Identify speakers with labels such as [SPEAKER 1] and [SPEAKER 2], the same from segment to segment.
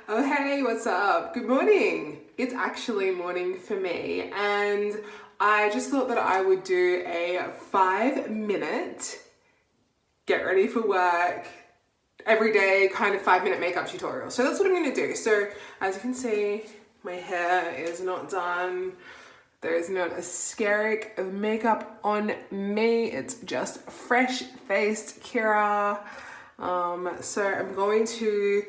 [SPEAKER 1] Oh, hey, what's up? Good morning. It's actually morning for me, and I just thought that I would do a 5-minute get ready for work every day kind of 5-minute makeup tutorial. So that's what I'm going to do. So as you can see, my hair is not done. There is not a skerrick of makeup on me. It's just fresh-faced Kira. So I'm going to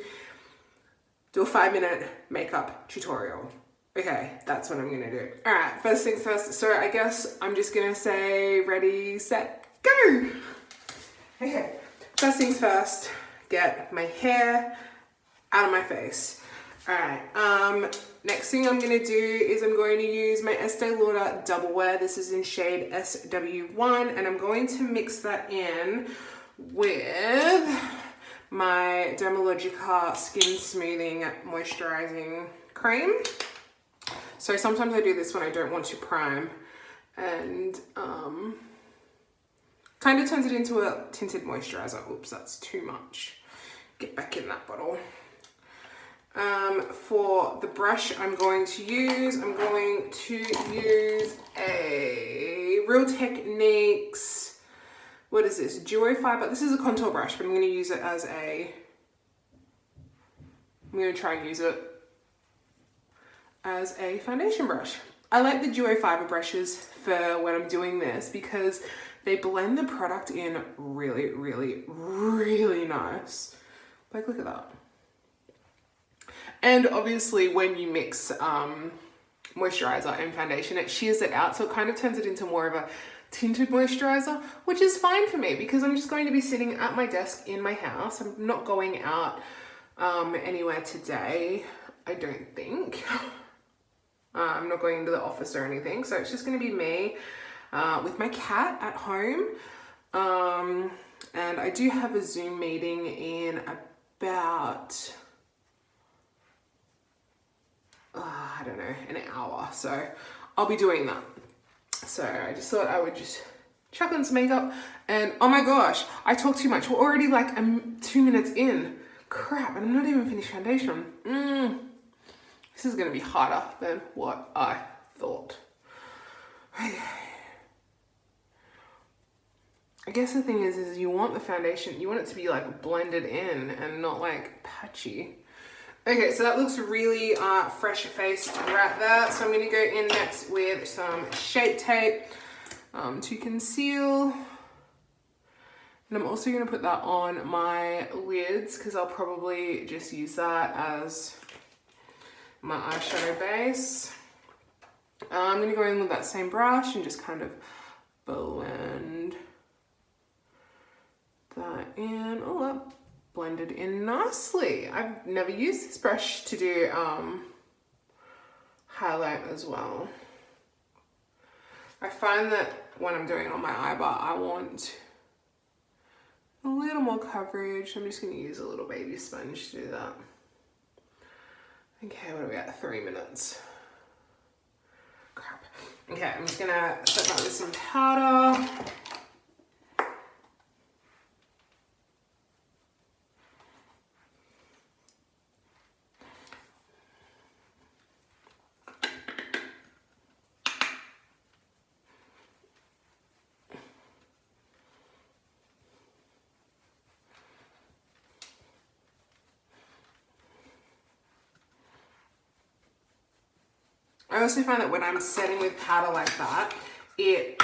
[SPEAKER 1] do a 5-minute makeup tutorial. Okay, that's what I'm gonna do. All right, first things first. So I guess I'm just gonna say ready, set, go. Okay, first things first, get my hair out of my face. All right, next thing I'm gonna do is I'm going to use my Estee Lauder Double Wear. This is in shade SW1, and I'm going to mix that in with my Dermalogica Skin Smoothing Moisturizing Cream. So sometimes I do this when I don't want to prime, and kind of turns it into a tinted moisturizer. Oops, that's too much. Get back in that bottle. For the brush I'm going to use a Real Techniques, what is this, Duo Fiber. This is a contour brush, but I'm going to use it as I'm going to try and use it as a foundation brush. I like the Duo Fiber brushes for when I'm doing this because they blend the product in really, really, really nice. Like, look at that. And obviously when you mix moisturizer and foundation, it shears it out, so it kind of turns it into more of a tinted moisturizer, which is fine for me because I'm just going to be sitting at my desk in my house. I'm not going out anywhere today, I don't think. I'm not going into the office or anything, so it's just going to be me with my cat at home. And I do have a Zoom meeting in about I don't know, an hour, so I'll be doing that. So I just thought I would just chuck on some makeup, and oh my gosh, I talk too much. We're already like 2 minutes in. Crap, and I'm not even finished foundation. This is gonna be harder than what I thought. I guess the thing is you want the foundation, you want it to be like blended in and not like patchy. Okay, so that looks really fresh-faced right there. So I'm gonna go in next with some Shape Tape to conceal. And I'm also gonna put that on my lids because I'll probably just use that as my eyeshadow base. I'm gonna go in with that same brush and just kind of blend that in. Oh, that blended in nicely. I've never used this brush to do highlight as well. I find that when I'm doing it on my eyebrow, I want a little more coverage. I'm just gonna use a little baby sponge to do that. Okay, what are we at? 3 minutes. Crap. Okay, I'm just gonna set that with some powder. I also find that when I'm setting with powder like that, it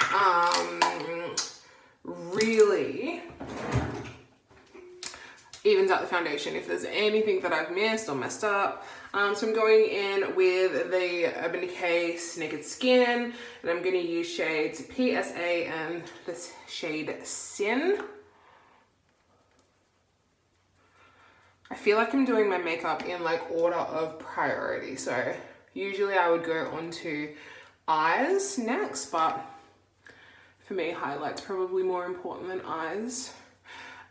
[SPEAKER 1] really evens out the foundation if there's anything that I've missed or messed up. So I'm going in with the Urban Decay Naked Skin, and I'm going to use shades PSA and this shade Sin. I feel like I'm doing my makeup in like order of priority, so usually I would go on to eyes next, but for me, highlight's probably more important than eyes.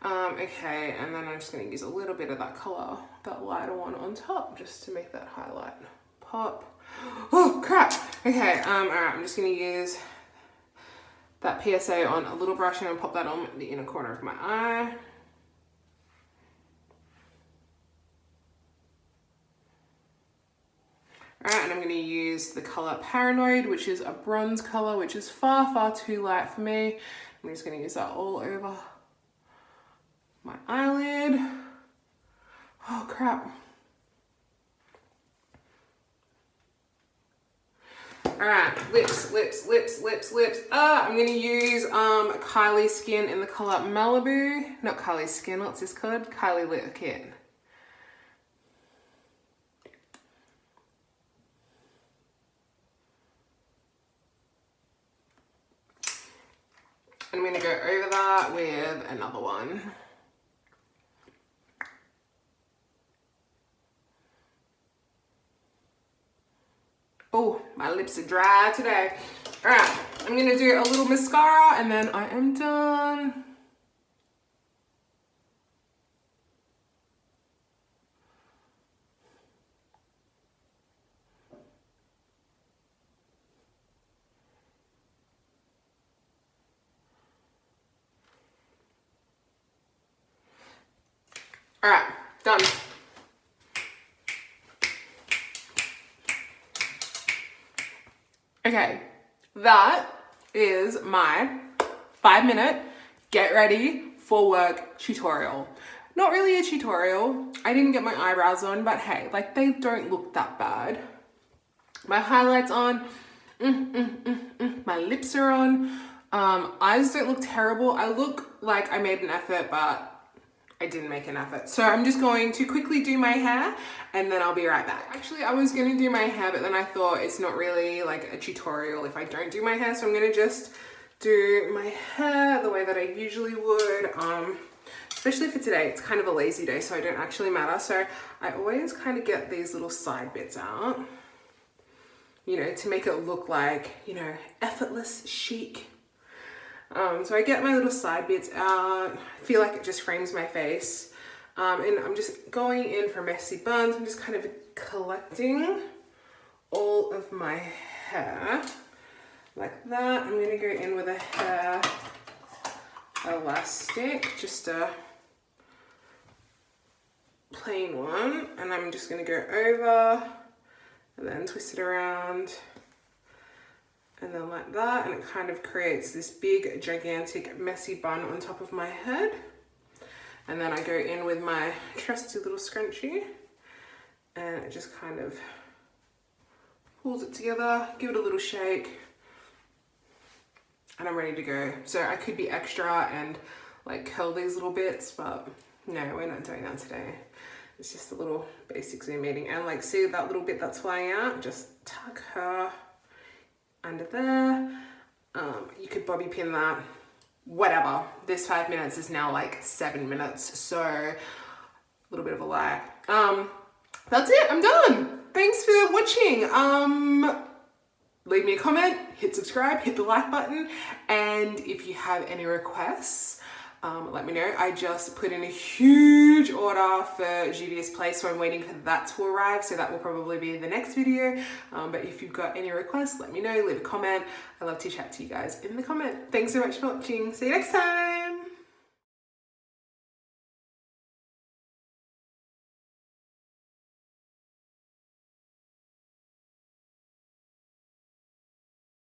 [SPEAKER 1] Okay, and then I'm just gonna use a little bit of that color, that lighter one on top, just to make that highlight pop. Oh, crap. Okay, all right, I'm just gonna use that PSA on a little brush and pop that on the inner corner of my eye. All right, and I'm going to use the color Paranoid, which is a bronze color, which is far, far too light for me. I'm just going to use that all over my eyelid. Oh, crap. All right, lips. I'm going to use Kylie Skin in the color Malibu. Not Kylie Skin, what's this called? Kylie Lip Kit. I'm going to go over that with another one. Oh, my lips are dry today. All right, I'm going to do a little mascara and then I am done. All right, done. Okay, that is my 5-minute get ready for work tutorial. Not really a tutorial. I didn't get my eyebrows on, but hey, like they don't look that bad. My highlights on, my lips are on. Eyes don't look terrible. I look like I made an effort, but I didn't make an effort. So I'm just going to quickly do my hair and then I'll be right back. Actually, I was gonna do my hair, but then I thought it's not really like a tutorial if I don't do my hair. So I'm gonna just do my hair the way that I usually would. Especially for today, it's kind of a lazy day, so I don't actually matter. So I always kind of get these little side bits out, you know, to make it look like, you know, effortless chic. So I get my little side bits out. I feel like it just frames my face. And I'm just going in for messy buns. I'm just kind of collecting all of my hair like that. I'm gonna go in with a hair elastic, just a plain one. And I'm just gonna go over and then twist it around. And then like that, and it kind of creates this big, gigantic, messy bun on top of my head. And then I go in with my trusty little scrunchie, and it just kind of pulls it together, give it a little shake, and I'm ready to go. So I could be extra and like curl these little bits, but no, we're not doing that today. It's just a little basic Zoom meeting. And like, see that little bit that's flying out? Just tuck her under there. You could bobby pin that, whatever. This 5 minutes is now like 7 minutes, so a little bit of a lie. That's it, I'm done. Thanks for watching. Leave me a comment, hit subscribe, hit the like button, and if you have any requests, let me know. I just put in a huge order for Juvia's Place, so I'm waiting for that to arrive, so that will probably be the next video. But if you've got any requests, let me know, leave a comment. I love to chat to you guys in the comment. Thanks so much for watching. See you next time.